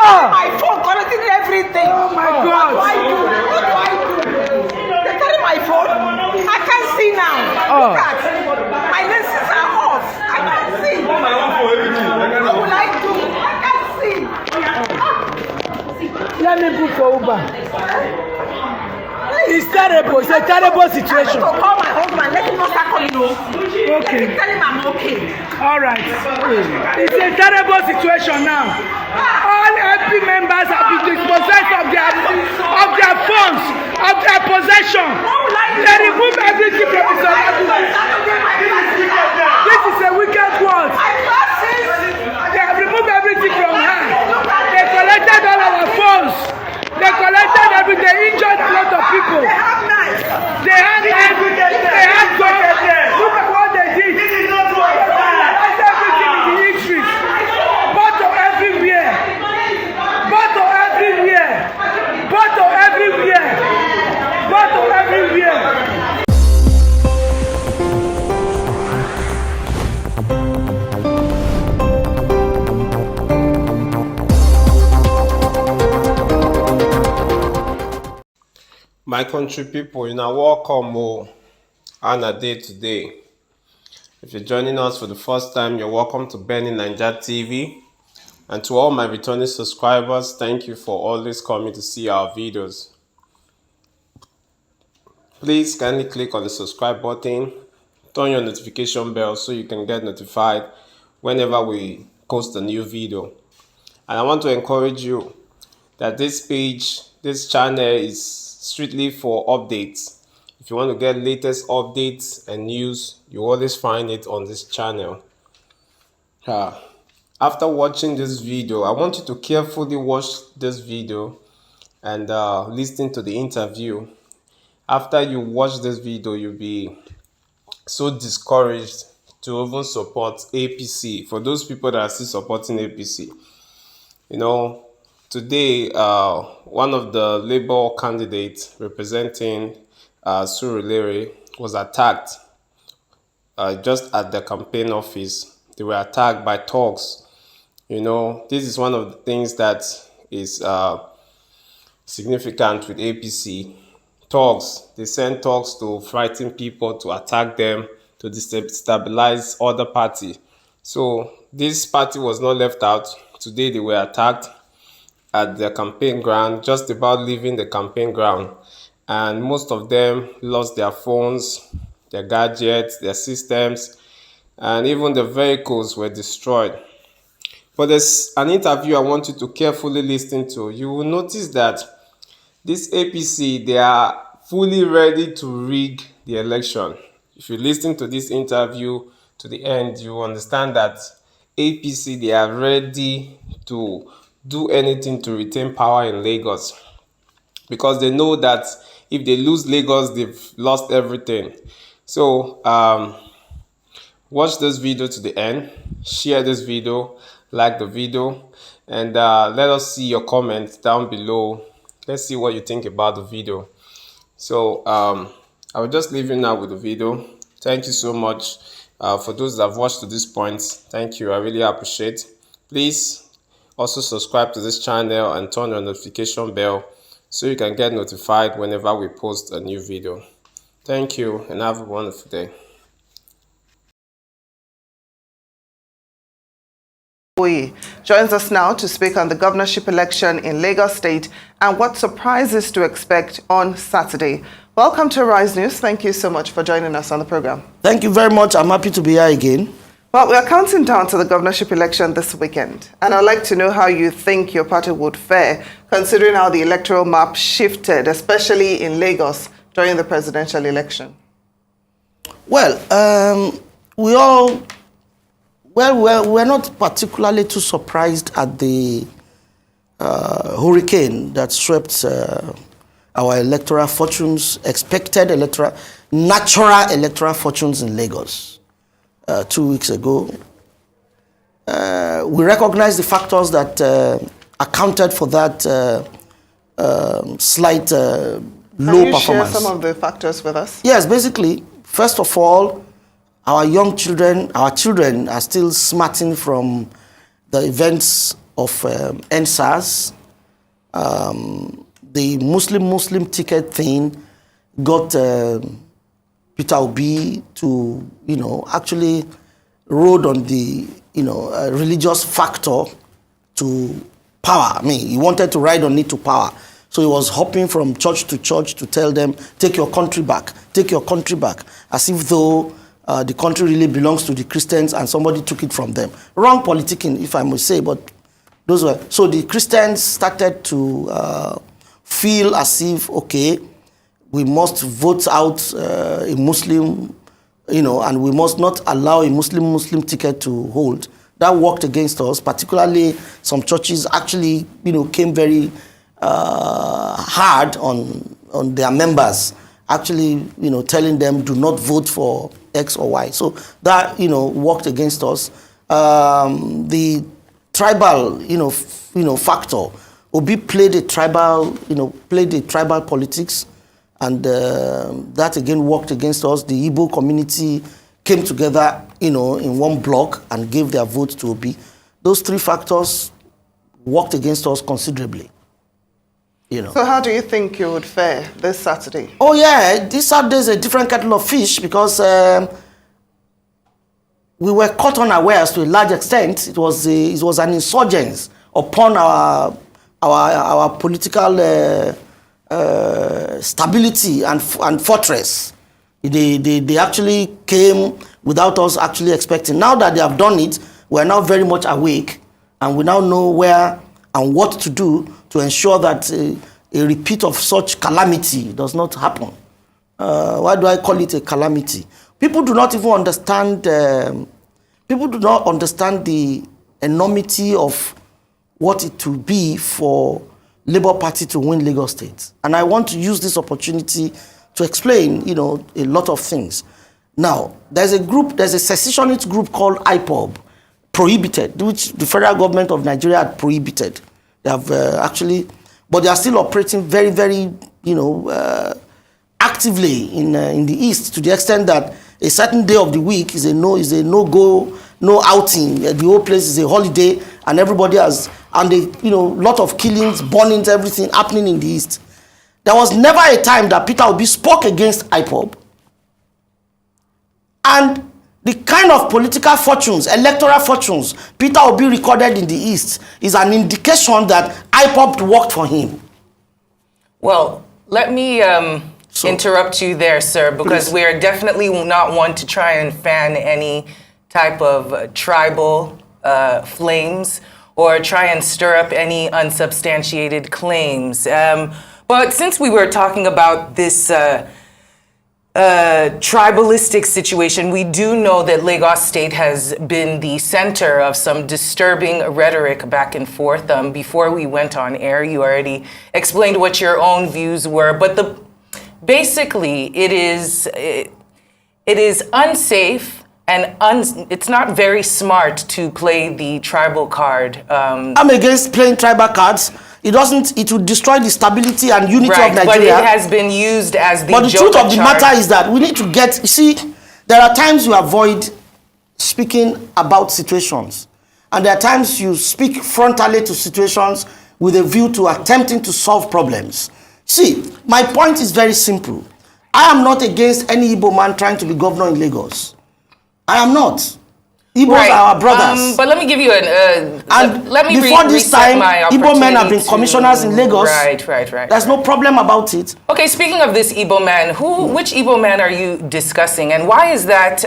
my phone, collecting everything. Oh my God. What do? They carry my phone. I can't see now. Look at my lenses are off. I can't see. What will I do? I can't see. Let me book for Uber. It's terrible. It's a terrible situation. I have to call my husband. Let him not start calling you. Okay. Tell him I'm okay. All right. It's a terrible situation now. All MP members have been dispossessed of their phones, of their possession. They remove everything from his life. This is a wicked world. They have removed everything from her. They collected all our phones. They collected everything. They injured a lot of people. They have knives. They had guns. Look at what they did. This is not what That's everything in the history. Bottle everywhere. Bottle everywhere. Bottle everywhere. Bottle everywhere. My country people, welcome on a day today. If you're joining us for the first time, you're welcome to Benny Naija TV. And to all my returning subscribers, thank you for always coming to see our videos. Please kindly click on the subscribe button, turn your notification bell so you can get notified whenever we post a new video. And I want to encourage you that this channel is strictly for updates. If you want to get latest updates and news, you always find it on this channel. After watching this video, I want you to carefully watch this video and listen to the interview. After you watch this video, you'll be so discouraged to even support APC. For those people that are still supporting APC, today, one of the Labour candidates representing Surulere was attacked just at the campaign office. They were attacked by thugs. This is one of the things that is significant with APC. Thugs. They send thugs to frighten people, to attack them, to destabilize other party. So this party was not left out. Today they were attacked at the campaign ground, just about leaving the campaign ground, and most of them lost their phones, their gadgets, their systems, and even the vehicles were destroyed. But there's an interview I want you to carefully listen to. You will notice that this APC, they are fully ready to rig the election. If you listen to this interview to the end, you understand that APC, they are ready to do anything to retain power in Lagos, because they know that if they lose Lagos, they've lost everything. So watch this video to the end, share this video, like the video, and let us see your comments down below. Let's see what you think about the video. So I will just leave you now with the video. Thank you so much for those that have watched to this point. Thank you, I really appreciate. Please also subscribe to this channel and turn on the notification bell so you can get notified whenever we post a new video. Thank you and have a wonderful day. Oye joins us now to speak on the governorship election in Lagos State and what surprises to expect on Saturday. Welcome to Rise News. Thank you so much for joining us on the program. Thank you very much. I'm happy to be here again. Well, we are counting down to the governorship election this weekend, and I'd like to know how you think your party would fare, considering how the electoral map shifted, especially in Lagos during the presidential election. Well, we're not particularly too surprised at the hurricane that swept our electoral fortunes, natural electoral fortunes in Lagos 2 weeks ago. We recognize the factors that accounted for that slight low performance. Can you share some of the factors with us? Yes, basically, first of all, our children are still smarting from the events NSAS. The Muslim ticket thing got Peter Obi to, actually rode on the, religious factor to power. I mean, he wanted to ride on it to power. So he was hopping from church to tell them, take your country back, as if though the country really belongs to the Christians and somebody took it from them. Wrong politicking, if I must say, but those were. So the Christians started to feel as if, okay, we must vote out a Muslim, and we must not allow a Muslim ticket to hold. That worked against us, particularly some churches actually, came very hard on their members, actually, telling them do not vote for X or Y. So that, worked against us. The tribal, factor. Obi played a tribal politics, and that again worked against us. The Igbo community came together, in one block and gave their vote to Obi. Those three factors worked against us considerably. So how do you think you would fare this Saturday? Oh yeah, this Saturday is a different kettle of fish because we were caught unawares to a large extent. It was an insurgence upon our political stability and fortress. They actually came without us actually expecting. Now that they have done it, we are now very much awake, and we now know where and what to do to ensure that a repeat of such calamity does not happen. Why do I call it a calamity? People do not even understand. People do not understand the enormity of what it will be for Labour Party to win Lagos State, and I want to use this opportunity to explain, a lot of things. Now, there's a secessionist group called IPOB, prohibited, which the federal government of Nigeria had prohibited. They have but they are still operating very, very, actively in the East, to the extent that a certain day of the week is a no-go, no outing. The whole place is a holiday, and everybody has, and lot of killings, burnings, everything happening in the East. There was never a time that Peter Obi spoke against IPOB. And the kind of political fortunes, electoral fortunes, Peter Obi recorded in the East is an indication that IPOB worked for him. Well, let me interrupt you there, sir, because we are definitely not one to try and fan any type of tribal flames or try and stir up any unsubstantiated claims. But since we were talking about this tribalistic situation, we do know that Lagos State has been the center of some disturbing rhetoric back and forth. Before we went on air, you already explained what your own views were, but basically it is unsafe and it's not very smart to play the tribal card. I'm against playing tribal cards. It will destroy the stability and unity of Nigeria. But it has been used as the But the truth of the matter is that we need to there are times you avoid speaking about situations. And there are times you speak frontally to situations with a view to attempting to solve problems. See, my point is very simple. I am not against any Igbo man trying to be governor in Lagos. I am not. Igbos are our brothers. But let me give you let me before this time, Igbo men have been commissioners in Lagos. Right. There's no problem about it. Okay, speaking of this Igbo man, which Igbo man are you discussing, and why is that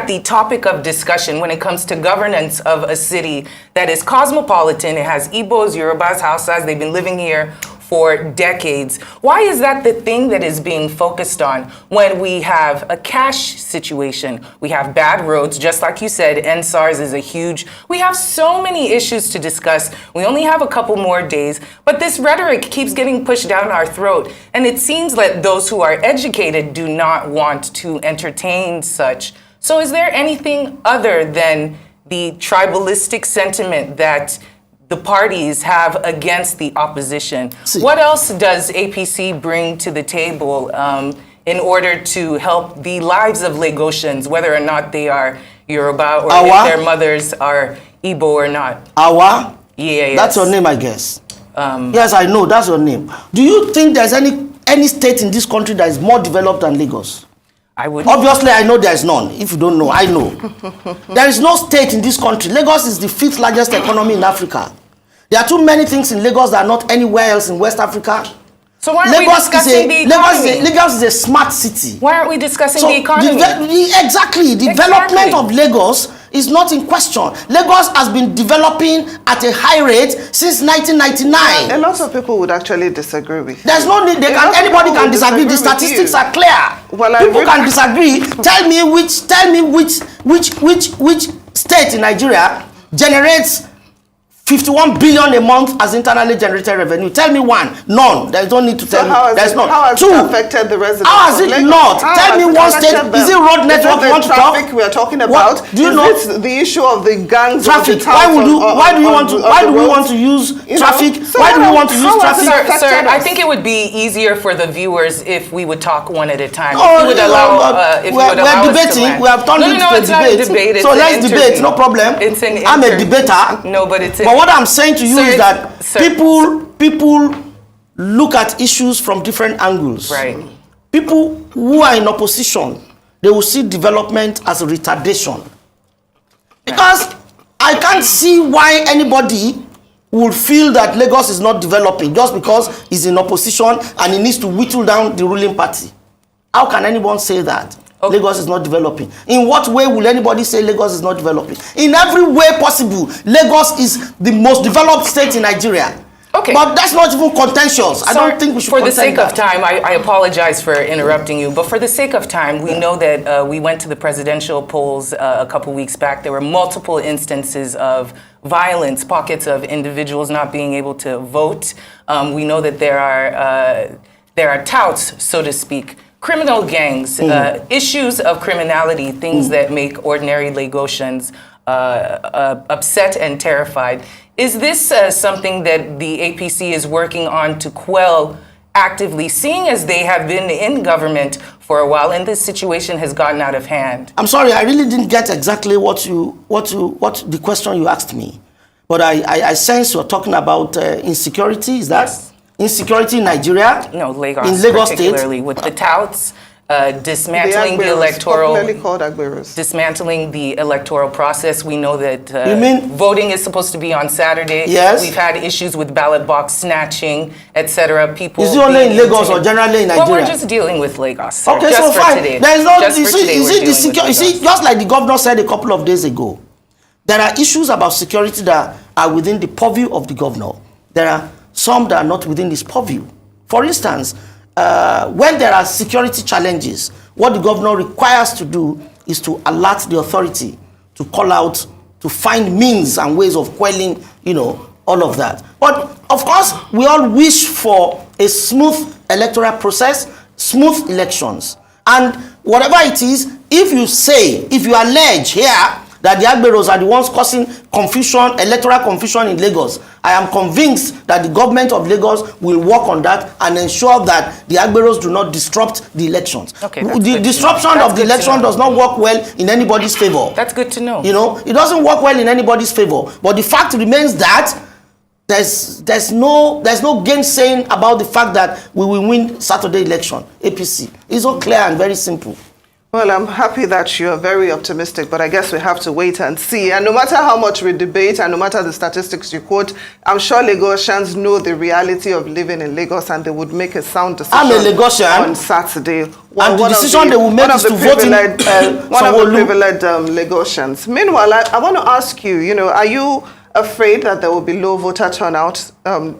the topic of discussion when it comes to governance of a city that is cosmopolitan? It has Igbos, Yorubas, Hausas. They've been living here for decades. Why is that the thing that is being focused on when we have a cash situation? We have bad roads, just like you said, NSARS is we have so many issues to discuss. We only have a couple more days, but this rhetoric keeps getting pushed down our throat. And it seems that those who are educated do not want to entertain such. So is there anything other than the tribalistic sentiment that the parties have against the opposition? What else does APC bring to the table in order to help the lives of Lagosians, whether or not they are Yoruba or if their mothers are Igbo or not. Awa? Yeah, That's your name, I guess. Yes, I know, that's your name. Do you think there's any state in this country that is more developed than Lagos? I would. Obviously, I know there's none. If you don't know, I know. There is no state in this country. Lagos is the 5th largest economy in Africa. There are too many things in Lagos that are not anywhere else in West Africa. So why aren't we discussing the economy? Lagos is a smart city. Why aren't we discussing the economy? Exactly. Development of Lagos is not in question. Lagos has been developing at a high rate since 1999. A lot of people would actually disagree with you. There's no need. Anybody can disagree. The statistics are clear. Well, people can disagree. Tell me which state in Nigeria generates 51 billion a month as internally generated revenue. Tell me one. None. There's no need to tell me. There's none. How has it affected the residents? How has it not? Tell me one state. Is it road network you want to talk? Traffic we are talking about. Do you know the issue of the gangs? Traffic. Why do we want to use traffic? Why do we want to use traffic? Sir, I think it would be easier for the viewers if we would talk one at a time. Oh, if you would allow, we're debating. We have turned into a debate. So let's debate. No problem. I'm a debater. No, but it's. But what I'm saying to you is that people look at issues from different angles. Right. People who are in opposition, they will see development as a retardation. Because I can't see why anybody would feel that Lagos is not developing just because he's in opposition and he needs to whittle down the ruling party. How can anyone say that? Okay. Lagos is not developing. In what way will anybody say Lagos is not developing? In every way possible, Lagos is the most developed state in Nigeria. Okay. But that's not even contentious. I don't think we should. For the sake of time, I apologize for interrupting you, but for the sake of time, we know that we went to the presidential polls a couple weeks back. There were multiple instances of violence, pockets of individuals not being able to vote. We know that there are touts, so to speak, criminal gangs, issues of criminality, things that make ordinary Lagosians upset and terrified. Is this something that the APC is working on to quell actively, seeing as they have been in government for a while and this situation has gotten out of hand? I'm sorry, I really didn't get exactly what the question you asked me. But I sense you're talking about insecurity, is that? Yes. Insecurity in Nigeria? No, Lagos, in Lagos particularly, State? with the touts, dismantling the electoral, dismantling the electoral process. We know that voting is supposed to be on Saturday. Yes. We've had issues with ballot box snatching, etc. People. Is it only in Lagos or generally in Nigeria? Well, we're just dealing with Lagos. Sir. Okay, just so fine. Today. There is no. You see, just like the governor said a couple of days ago, there are issues about security that are within the purview of the governor. There are some that are not within his purview. For instance, when there are security challenges, what the governor requires to do is to alert the authority, to call out, to find means and ways of quelling, all of that. But of course, we all wish for a smooth electoral process, smooth elections. And whatever it is, if you allege here that the Agberos are the ones causing confusion, electoral confusion in Lagos, I am convinced that the government of Lagos will work on that and ensure that the Agberos do not disrupt the elections. Okay, the disruption of the election does not work well in anybody's favor. That's good to know. It doesn't work well in anybody's favor. But the fact remains that there's no gainsaying about the fact that we will win Saturday election, APC. It's all clear and very simple. Well, I'm happy that you're very optimistic, but I guess we have to wait and see. And no matter how much we debate and no matter the statistics you quote, I'm sure Lagosians know the reality of living in Lagos and they would make a sound decision. I'm a Lagosian on Saturday. And the decision they will make is to vote in one of the privileged Lagosians. Meanwhile, I want to ask you, are you afraid that there will be low voter turnout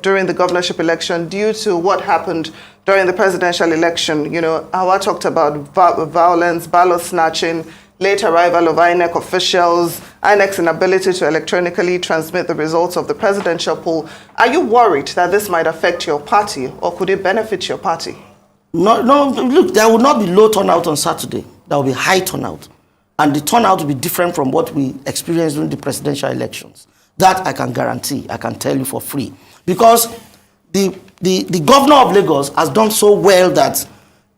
during the governorship election due to what happened during the presidential election? Awa talked about violence, ballot snatching, late arrival of INEC officials, INEC's inability to electronically transmit the results of the presidential poll. Are you worried that this might affect your party, or could it benefit your party? No, look, there will not be low turnout on Saturday. There will be high turnout. And the turnout will be different from what we experienced during the presidential elections. That I can guarantee, I can tell you for free. Because the governor of Lagos has done so well that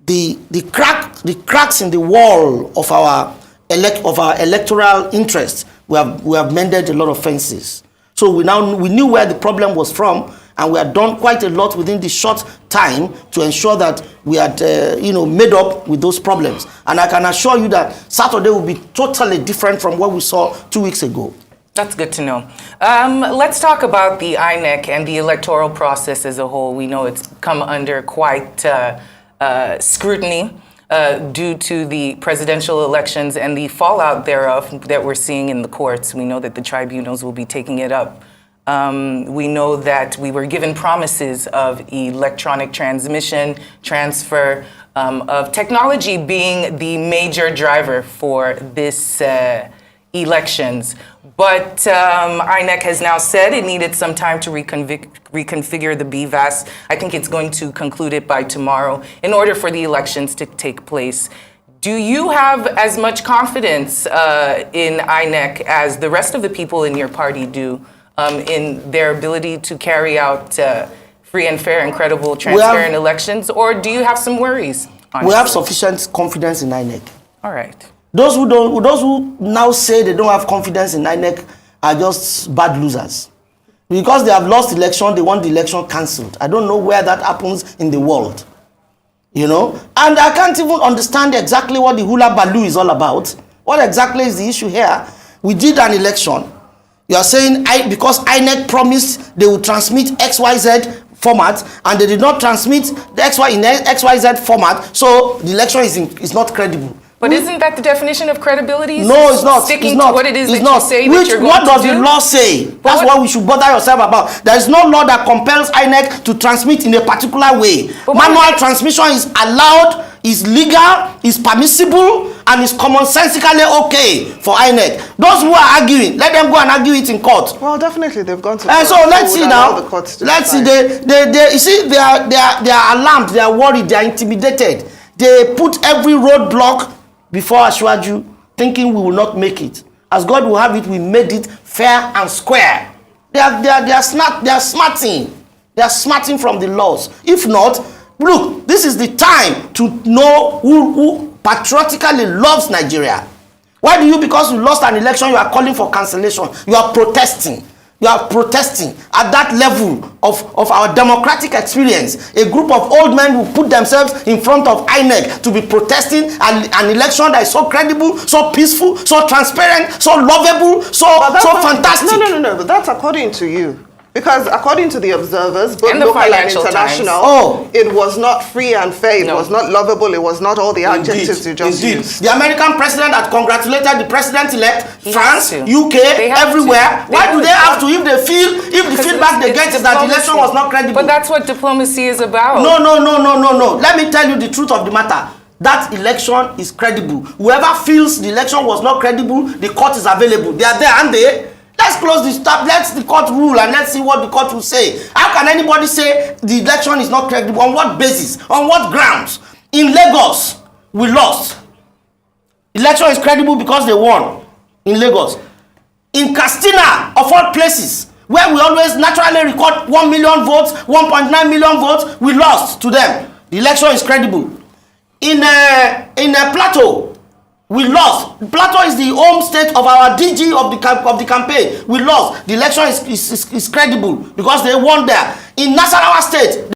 the cracks in the wall of our electoral interest we have mended a lot of fences. So we knew where the problem was from, and we had done quite a lot within the short time to ensure that we had, made up with those problems. And I can assure you that Saturday will be totally different from what we saw 2 weeks ago. That's good to know. Let's talk about the INEC and the electoral process as a whole. We know it's come under quite scrutiny due to the presidential elections and the fallout thereof that we're seeing in the courts. We know that the tribunals will be taking it up. We know that we were given promises of electronic transmission, transfer, of technology being the major driver for this elections. But INEC has now said it needed some time to reconfigure the BVAS. I think it's going to conclude it by tomorrow in order for the elections to take place. Do you have as much confidence in INEC as the rest of the people in your party do in their ability to carry out free and fair and credible, transparent elections? Or do you have some worries? Honestly? We have sufficient confidence in INEC. All right. Those who now say they don't have confidence in INEC are just bad losers. Because they have lost election, they want the election cancelled. I don't know where that happens in the world. You know? And I can't even understand exactly what the hula baloo is all about. What exactly is the issue here? We did an election. You are saying because INEC promised they would transmit XYZ format, and they did not transmit the XYZ format, so the election is not credible. But isn't that the definition of credibility? No, it's not. Sticking to what it is that you say that you're going to do? What does the law say? That's what we should bother yourself about. There is no law that compels INEC to transmit in a particular way. Manual transmission is allowed, is legal, is permissible, and is commonsensically okay for INEC. Those who are arguing, let them go and argue it in court. Well, definitely they've gone to court. And so let's see now. Let's see. You see, they are alarmed, they are worried, they are intimidated. They put every roadblock before Ashwaju, thinking we will not make it. As God will have it, we made it fair and square. They are smarting. They are smarting from the laws. If not, look, this is the time to know who patriotically loves Nigeria. Why do you, because you lost an election, you are calling for cancellation? You are protesting. You are protesting at that level of our democratic experience. A group of old men who put themselves in front of INEC to be protesting an election that is so credible, so peaceful, so transparent, so lovable, so fantastic. No, but that's according to you. Because according to the observers, both and local and international, it was not free and fair, it was not lovable, it was not all the adjectives you just used. The American president had congratulated the president-elect, France, UK, everywhere. Why do they have to if the feedback they get is that the election was not credible? But that's what diplomacy is about. No. Let me tell you the truth of the matter. That election is credible. Whoever feels the election was not credible, the court is available. They are there, aren't they? Let's close this tab. Let's the court rule and let's see what the court will say. How can anybody say the election is not credible? On what basis? On what grounds? In Lagos, we lost. Election is credible because they won in Lagos. In Castina, of all places, where we always naturally record 1 million votes, 1.9 million votes, we lost to them. The election is credible. In Plateau, we lost. Plateau is the home state of our DG of the campaign. We lost. The election is credible because they won there. In Nasarawa State,